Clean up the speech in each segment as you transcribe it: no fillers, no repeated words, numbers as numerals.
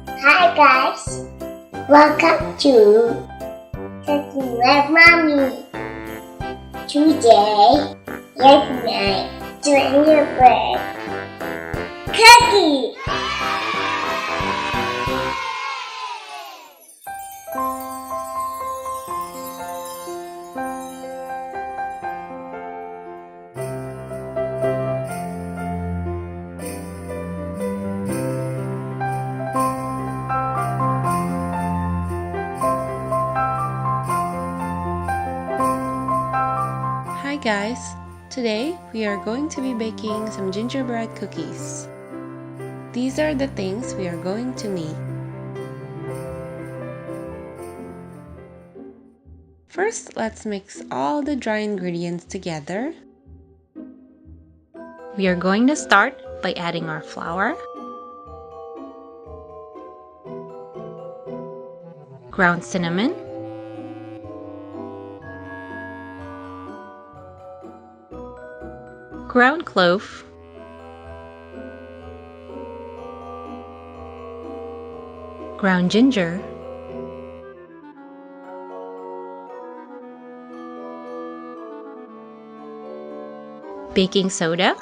Hi guys, welcome to Cooking with Mommy. Today, let's make gingerbread cookie. Hi guys! Today we are going to be baking some gingerbread cookies. These are the things we are going to need. First, let's mix all the dry ingredients together. We are going to start by adding our flour, ground cinnamon, ground clove, ground ginger, baking soda,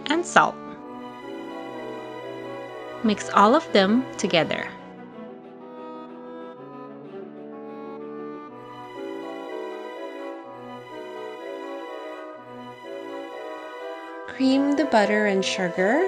and salt. Mix all of them together. Cream the butter and sugar.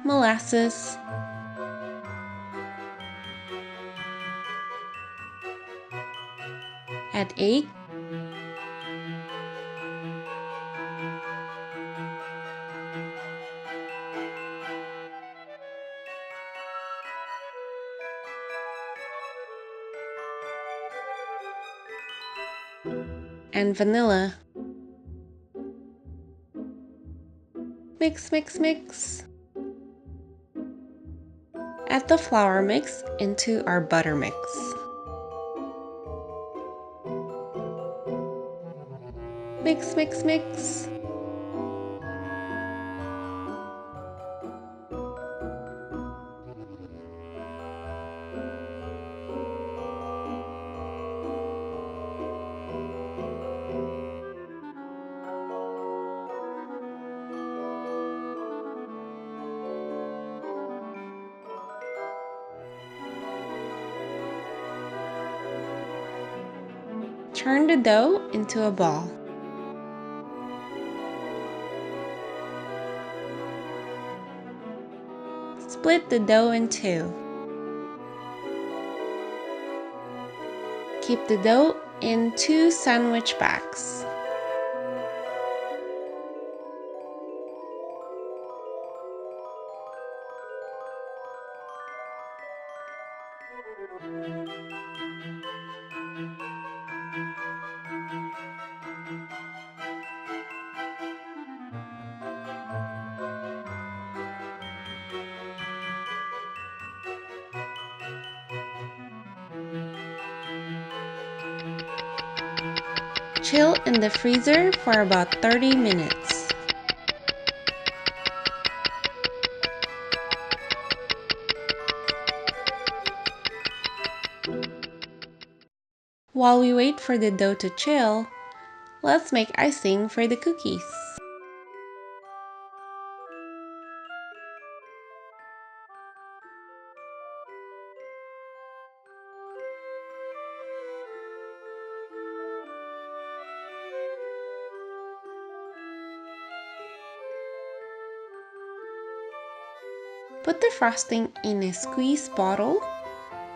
Molasses, add egg, and vanilla. Mix, mix, mix. Add the flour mix into our butter mix. Mix, mix, mix. Turn the dough into a ball. Split the dough in two. Keep the dough in 2 sandwich bags. Chill in the freezer for about 30 minutes. While we wait for the dough to chill, let's make icing for the cookies. Put the frosting in a squeeze bottle.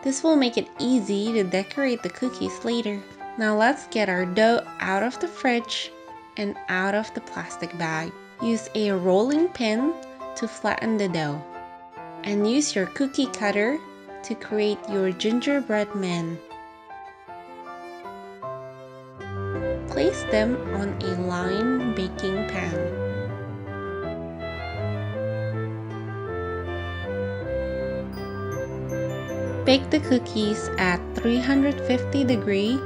This will make it easy to decorate the cookies later. Now let's get our dough out of the fridge and out of the plastic bag. Use a rolling pin to flatten the dough. And use your cookie cutter to create your gingerbread men. Place them on a line baking pan. Bake the cookies at 350 degrees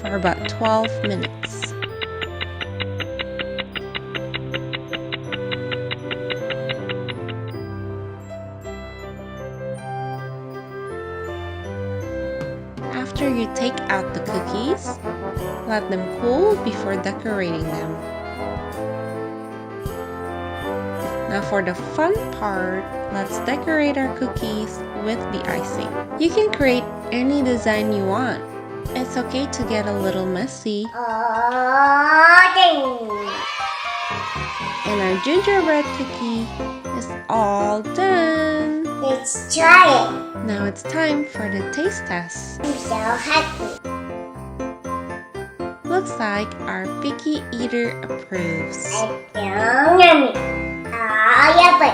for about 12 minutes. After you take out the cookies, let them cool before decorating them. Now for the fun part, let's decorate our cookies with the icing. You can create any design you want. It's okay to get a little messy. And our gingerbread cookie is all done. Let's try it. Now it's time for the taste test. I'm so happy. Looks like our picky eater approves. It's so yummy. Oh, yummy.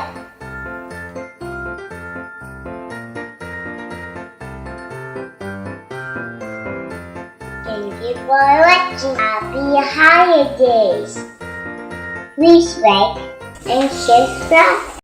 Thank you for watching. Happy holidays. Please like and subscribe.